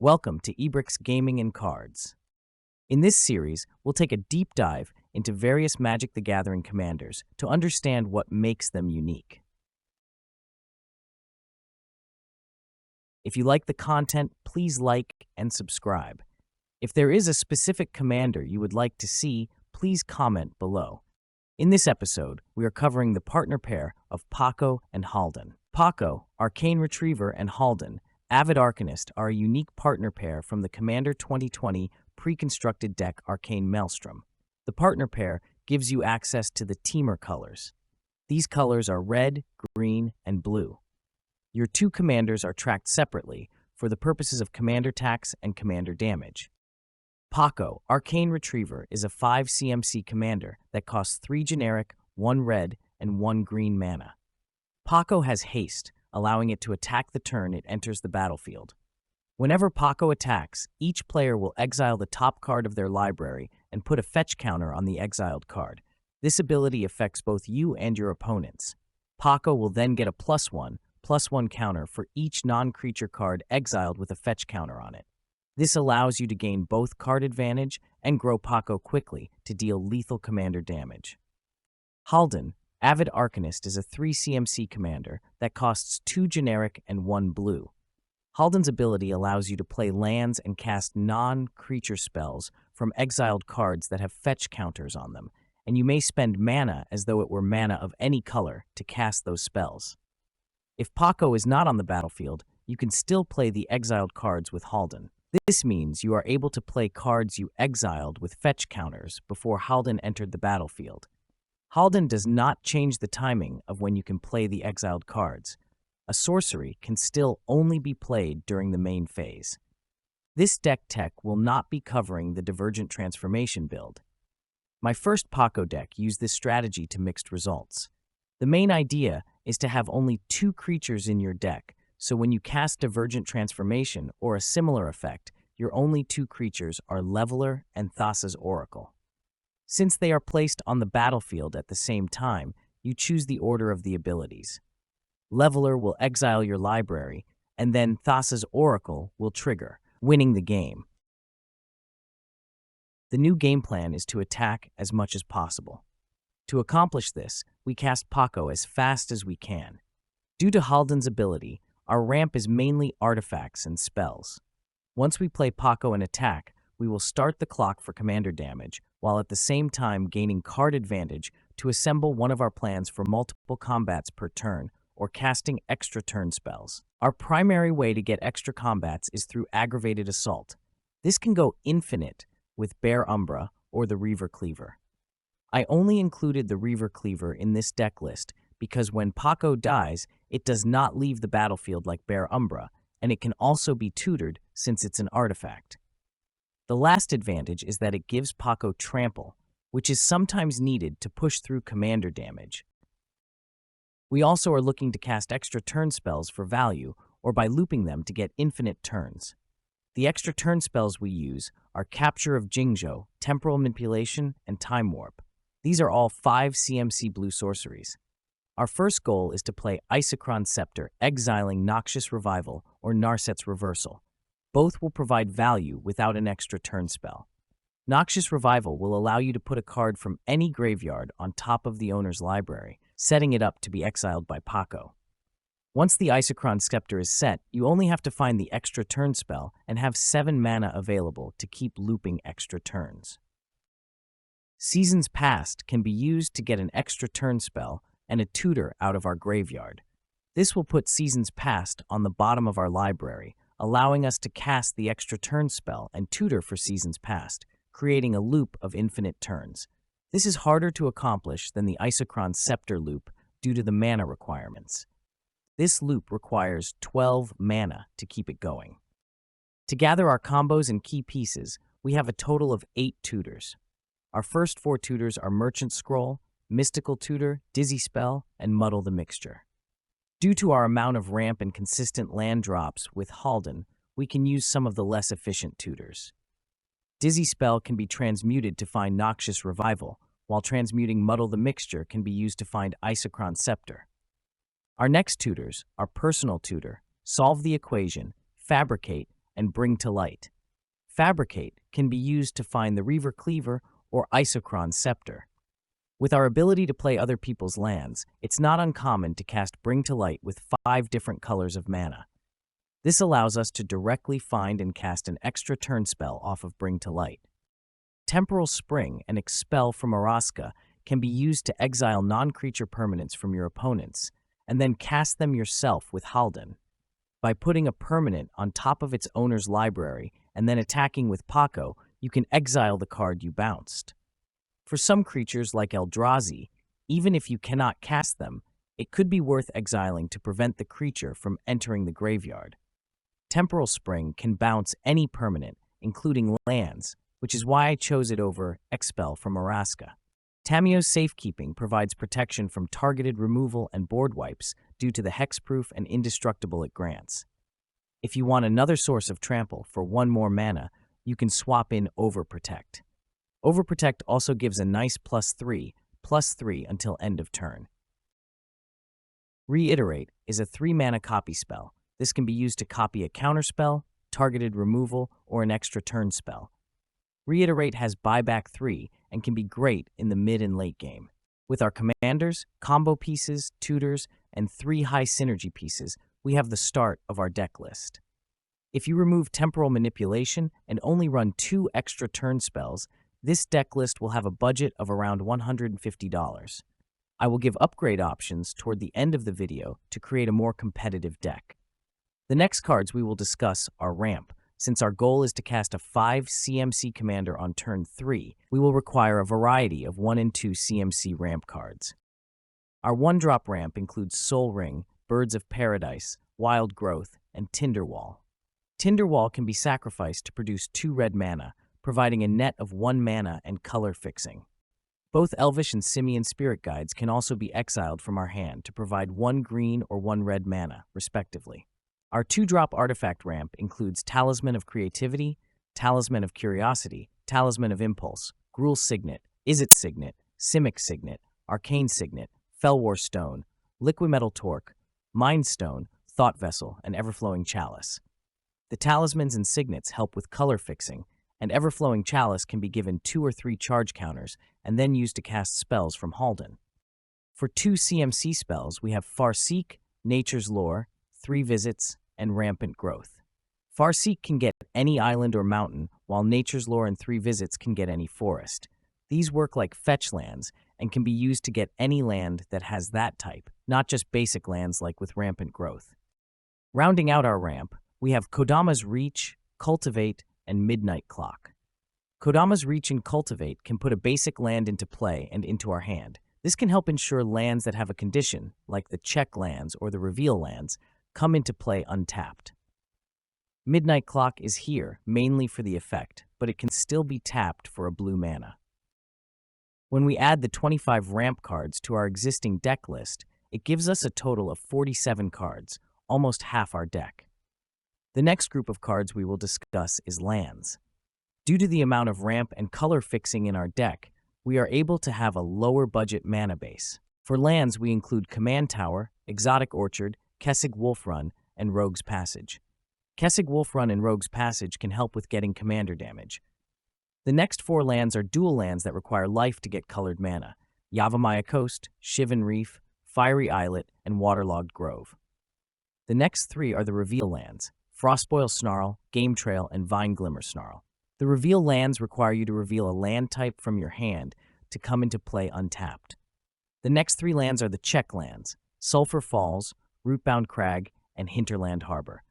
Welcome to Ebrix Gaming and Cards. In this series, we'll take a deep dive into various Magic the Gathering commanders to understand what makes them unique. If you like the content, please like and subscribe. If there is a specific commander you would like to see, please comment below. In this episode, we are covering the partner pair of Pako and Haldan. Pako, Arcane Retriever and Haldan, Avid Arcanist are a unique partner pair from the Commander 2020 preconstructed deck Arcane Maelstrom. The partner pair gives you access to the Temur colors. These colors are red, green, and blue. Your two commanders are tracked separately for the purposes of commander tax and commander damage. Pako, Arcane Retriever, is a 5 CMC commander that costs 3 generic, 1 red, and 1 green mana. Pako has haste, allowing it to attack the turn it enters the battlefield. Whenever Pako attacks, each player will exile the top card of their library and put a fetch counter on the exiled card. This ability affects both you and your opponents. Pako will then get a +1/+1 counter for each non-creature card exiled with a fetch counter on it. This allows you to gain both card advantage and grow Pako quickly to deal lethal commander damage. Haldan, Avid Arcanist, is a 3 CMC commander that costs 2 generic and 1 blue. Haldan's ability allows you to play lands and cast non-creature spells from exiled cards that have fetch counters on them, and you may spend mana as though it were mana of any color to cast those spells. If Pako is not on the battlefield, you can still play the exiled cards with Haldan. This means you are able to play cards you exiled with fetch counters before Haldan entered the battlefield. Haldan does not change the timing of when you can play the exiled cards. A sorcery can still only be played during the main phase. This deck tech will not be covering the divergent transformation build. My first Pako deck used this strategy to mixed results. The main idea is to have only 2 creatures in your deck, so when you cast divergent transformation or a similar effect, your only 2 creatures are Leveler and Thassa's Oracle. Since they are placed on the battlefield at the same time, you choose the order of the abilities. Leveler will exile your library, and then Thassa's Oracle will trigger, winning the game. The new game plan is to attack as much as possible. To accomplish this, we cast Pako as fast as we can. Due to Haldan's ability, our ramp is mainly artifacts and spells. Once we play Pako and attack, we will start the clock for commander damage, while at the same time gaining card advantage to assemble one of our plans for multiple combats per turn, or casting extra turn spells. Our primary way to get extra combats is through aggravated assault. This can go infinite with Bear Umbra or the Reaver Cleaver. I only included the Reaver Cleaver in this deck list because when Pako dies, it does not leave the battlefield like Bear Umbra, and it can also be tutored since it's an artifact. The last advantage is that it gives Pako trample, which is sometimes needed to push through commander damage. We also are looking to cast extra turn spells for value or by looping them to get infinite turns. The extra turn spells we use are Capture of Jingzhou, Temporal Manipulation, and Time Warp. These are all 5 CMC blue sorceries. Our first goal is to play Isochron Scepter, exiling Noxious Revival or Narset's Reversal. Both will provide value without an extra turn spell. Noxious Revival will allow you to put a card from any graveyard on top of the owner's library, setting it up to be exiled by Pako. Once the Isochron Scepter is set, you only have to find the extra turn spell and have 7 mana available to keep looping extra turns. Seasons Past can be used to get an extra turn spell and a tutor out of our graveyard. This will put Seasons Past on the bottom of our library, allowing us to cast the extra turn spell and tutor for Seasons Past, creating a loop of infinite turns. This is harder to accomplish than the Isochron Scepter loop due to the mana requirements. This loop requires 12 mana to keep it going. To gather our combos and key pieces, we have a total of 8 tutors. Our first 4 tutors are Merchant Scroll, Mystical Tutor, Dizzy Spell, and Muddle the Mixture. Due to our amount of ramp and consistent land drops with Haldan, we can use some of the less efficient tutors. Dizzy Spell can be transmuted to find Noxious Revival, while transmuting Muddle the Mixture can be used to find Isochron Scepter. Our next tutors are Personal Tutor, Solve the Equation, Fabricate, and Bring to Light. Fabricate can be used to find the Reaver Cleaver or Isochron scepter. With our ability to play other people's lands, it's not uncommon to cast Bring to Light with 5 different colors of mana. This allows us to directly find and cast an extra turn spell off of Bring to Light. Temporal Spring and Expel from Araska can be used to exile non-creature permanents from your opponents, and then cast them yourself with Haldan. By putting a permanent on top of its owner's library and then attacking with Pako, you can exile the card you bounced. For some creatures like Eldrazi, even if you cannot cast them, it could be worth exiling to prevent the creature from entering the graveyard. Temporal Spring can bounce any permanent, including lands, which is why I chose it over Expel from Araska. Tamiyo's Safekeeping provides protection from targeted removal and board wipes due to the hexproof and indestructible it grants. If you want another source of trample for 1 more mana, you can swap in Overprotect. Overprotect also gives a nice +3/+3 until end of turn. Reiterate is a 3-mana copy spell. This can be used to copy a counterspell, targeted removal, or an extra turn spell. Reiterate has buyback 3 and can be great in the mid and late game. With our commanders, combo pieces, tutors, and 3 high synergy pieces, we have the start of our deck list. If you remove Temporal Manipulation and only run 2 extra turn spells, this deck list will have a budget of around $150. I will give upgrade options toward the end of the video to create a more competitive deck. The next cards we will discuss are Ramp. Since our goal is to cast a 5 CMC commander on turn 3, we will require a variety of 1 and 2 CMC ramp cards. Our 1-drop ramp includes Soul Ring, Birds of Paradise, Wild Growth, and Tinderwall. Tinderwall can be sacrificed to produce 2 red mana, providing a net of 1 mana and color fixing. Both Elvish and Simian Spirit Guides can also be exiled from our hand to provide 1 green or 1 red mana, respectively. Our 2-drop artifact ramp includes Talisman of Creativity, Talisman of Curiosity, Talisman of Impulse, Gruul Signet, Izzet Signet, Simic Signet, Arcane Signet, Fellwar Stone, Liquimetal Torque, Mind Stone, Thought Vessel, and Everflowing Chalice. The talismans and signets help with color fixing, and Everflowing Chalice can be given 2 or 3 charge counters and then used to cast spells from Haldan. For 2 CMC spells, we have Farseek, Nature's Lore, 3 Visits, and Rampant Growth. Farseek can get any island or mountain, while Nature's Lore and 3 Visits can get any forest. These work like fetch lands and can be used to get any land that has that type, not just basic lands like with Rampant Growth. Rounding out our ramp, we have Kodama's Reach, Cultivate, and Midnight Clock. Kodama's Reach and Cultivate can put a basic land into play and into our hand. This can help ensure lands that have a condition, like the check lands or the reveal lands, come into play untapped. Midnight Clock is here mainly for the effect, but it can still be tapped for a blue mana. When we add the 25 ramp cards to our existing deck list, it gives us a total of 47 cards, almost half our deck. The next group of cards we will discuss is lands. Due to the amount of ramp and color fixing in our deck, we are able to have a lower budget mana base. For lands, we include Command Tower, Exotic Orchard, Kessig Wolfrun, and Rogue's Passage. Kessig Wolfrun and Rogue's Passage can help with getting commander damage. The next 4 lands are dual lands that require life to get colored mana: Yavimaya Coast, Shivan Reef, Fiery Islet, and Waterlogged Grove. The next 3 are the reveal lands: Frostboil Snarl, Game Trail, and Vine Glimmer Snarl. The reveal lands require you to reveal a land type from your hand to come into play untapped. The next 3 lands are the check lands: Sulphur Falls, Rootbound Crag, and Hinterland Harbor.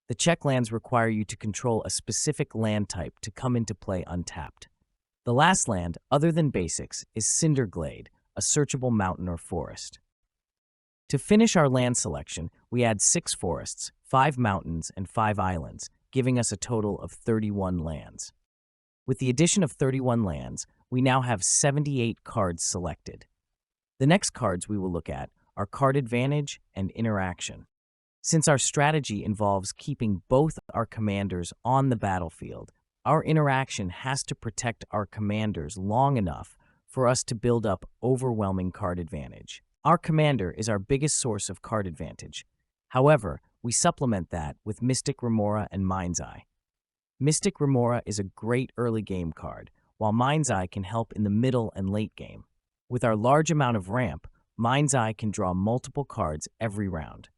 The check lands require you to control a specific land type to come into play untapped. The last land, other than basics, is Cinderglade, a searchable mountain or forest. To finish our land selection, we add 6 forests, 5 mountains, and 5 islands, giving us a total of 31 lands. With the addition of 31 lands, we now have 78 cards selected. The next cards we will look at are Card Advantage and Interaction. Since our strategy involves keeping both our commanders on the battlefield, our interaction has to protect our commanders long enough for us to build up overwhelming card advantage. Our commander is our biggest source of card advantage. However, we supplement that with Mystic Remora and Mind's Eye. Mystic Remora is a great early game card, while Mind's Eye can help in the middle and late game. With our large amount of ramp, Mind's Eye can draw multiple cards every round.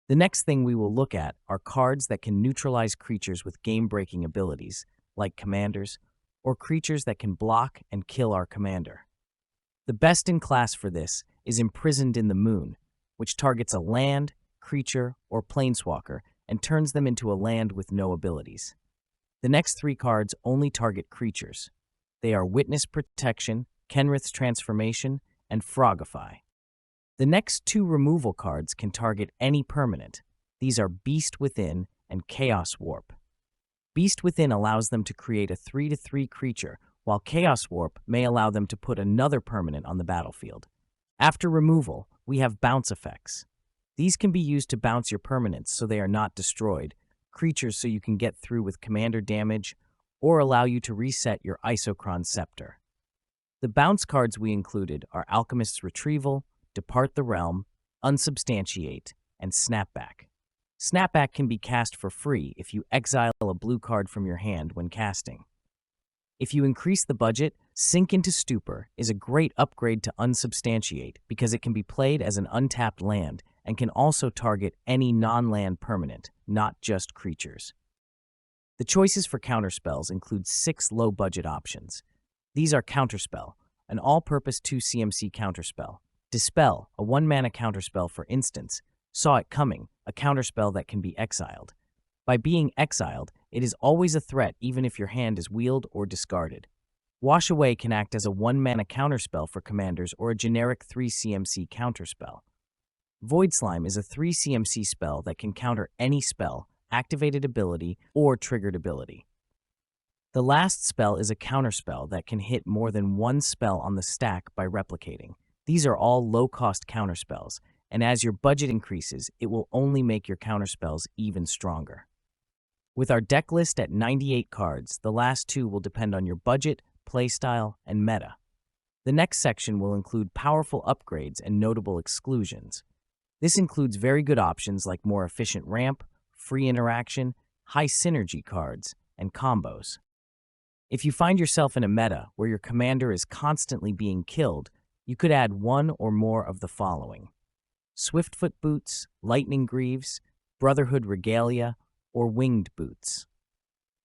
The next thing we will look at are cards that can neutralize creatures with game-breaking abilities, like commanders, or creatures that can block and kill our commander. The best in class for this is Imprisoned in the Moon, which targets a land, creature, or planeswalker and turns them into a land with no abilities. The next three cards only target creatures. They are Witness Protection, Kenrith's Transformation, and Frogify. The next two removal cards can target any permanent. These are Beast Within and Chaos Warp. Beast Within allows them to create a 3/3 creature, while Chaos Warp may allow them to put another permanent on the battlefield. After removal, we have bounce effects. These can be used to bounce your permanents so they are not destroyed, creatures so you can get through with commander damage, or allow you to reset your Isochron scepter. The bounce cards we included are Alchemist's Retrieval, Depart the Realm, Unsubstantiate, and Snapback. Snapback can be cast for free if you exile a blue card from your hand when casting. If you increase the budget, Sink into Stupor is a great upgrade to Unsubstantiate because it can be played as an untapped land and can also target any non-land permanent, not just creatures. The choices for counterspells include 6 low-budget options. These are Counterspell, an all-purpose 2 CMC counterspell. Dispel, a 1-mana counterspell for instance. Saw It Coming, a counterspell that can be exiled. By being exiled, it is always a threat even if your hand is wheeled or discarded. Wash Away can act as a 1-mana counterspell for commanders or a generic 3 CMC counterspell. Void Slime is a 3 CMC spell that can counter any spell, activated ability, or triggered ability. The last spell is a counterspell that can hit more than one spell on the stack by replicating. These are all low-cost counterspells, and as your budget increases, it will only make your counterspells even stronger. With our deck list at 98 cards, the last two will depend on your budget, playstyle, and meta. The next section will include powerful upgrades and notable exclusions. This includes very good options like more efficient ramp, free interaction, high synergy cards, and combos. If you find yourself in a meta where your commander is constantly being killed, you could add one or more of the following: Swiftfoot Boots, Lightning Greaves, Brotherhood Regalia, or Winged Boots.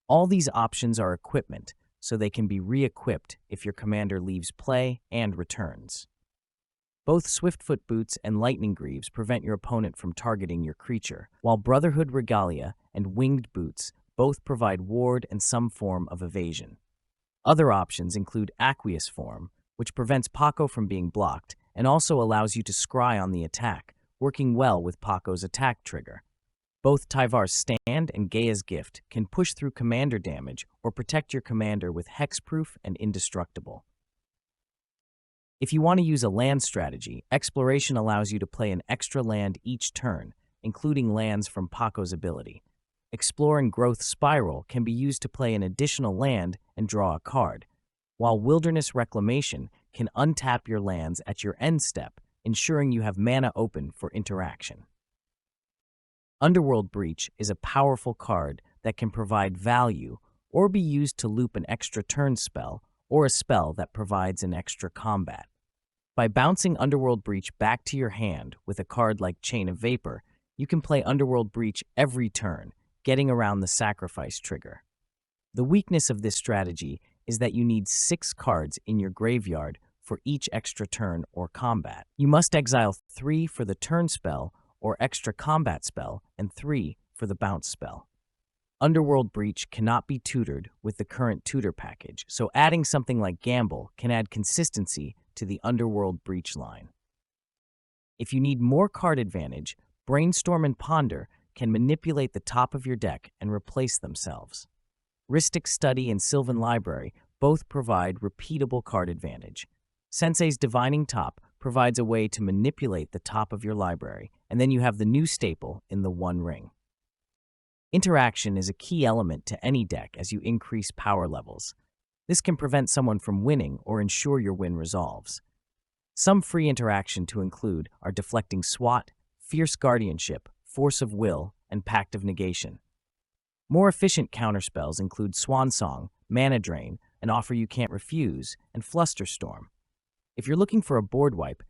All these options are equipment, so they can be re-equipped if your commander leaves play and returns. Both Swiftfoot Boots and Lightning Greaves prevent your opponent from targeting your creature, while Brotherhood Regalia and Winged Boots both provide ward and some form of evasion. Other options include Aqueous Form, which prevents Pako from being blocked and also allows you to scry on the attack, working well with Pako's attack trigger. Both Tyvar's Stand and Gaia's Gift can push through commander damage or protect your commander with hexproof and indestructible. If you want to use a land strategy, Exploration allows you to play an extra land each turn, including lands from Pako's ability. Explore and Growth Spiral can be used to play an additional land and draw a card, while Wilderness Reclamation can untap your lands at your end step, ensuring you have mana open for interaction. Underworld Breach is a powerful card that can provide value or be used to loop an extra turn spell or a spell that provides an extra combat. By bouncing Underworld Breach back to your hand with a card like Chain of Vapor, you can play Underworld Breach every turn, getting around the sacrifice trigger. The weakness of this strategy is that you need 6 cards in your graveyard for each extra turn or combat. You must exile 3 for the turn spell or extra combat spell and 3 for the bounce spell. Underworld Breach cannot be tutored with the current tutor package, so adding something like Gamble can add consistency to the Underworld Breach line. If you need more card advantage, Brainstorm and Ponder can manipulate the top of your deck and replace themselves. Rhystic Study and Sylvan Library both provide repeatable card advantage. Sensei's Divining Top provides a way to manipulate the top of your library, and then you have the new staple in the One Ring. Interaction is a key element to any deck as you increase power levels. This can prevent someone from winning or ensure your win resolves. Some free interaction to include are Deflecting SWAT, Fierce Guardianship, Force of Will, and Pact of Negation. More efficient counterspells include Swan Song, Mana Drain, An Offer You Can't Refuse, and Flusterstorm. If you're looking for a board wipe,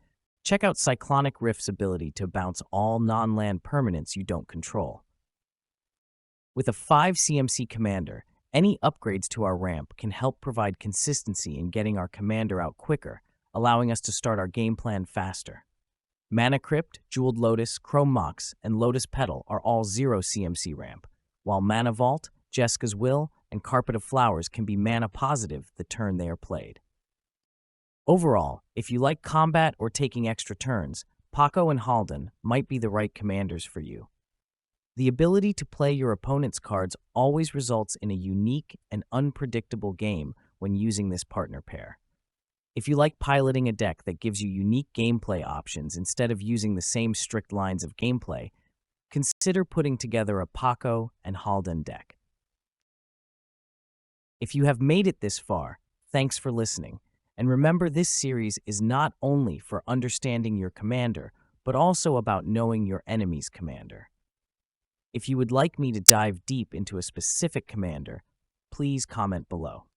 check out Cyclonic Rift's ability to bounce all non-land permanents you don't control. With a 5 CMC commander, any upgrades to our ramp can help provide consistency in getting our commander out quicker, allowing us to start our game plan faster. Mana Crypt, Jeweled Lotus, Chrome Mox, and Lotus Petal are all 0 CMC ramp, while Mana Vault, Jeska's Will, and Carpet of Flowers can be mana positive the turn they are played. Overall, if you like combat or taking extra turns, Pako and Haldan might be the right commanders for you. The ability to play your opponent's cards always results in a unique and unpredictable game when using this partner pair. If you like piloting a deck that gives you unique gameplay options instead of using the same strict lines of gameplay, consider putting together a Pako and Haldan deck. If you have made it this far, thanks for listening. And remember, this series is not only for understanding your commander, but also about knowing your enemy's commander. If you would like me to dive deep into a specific commander, please comment below.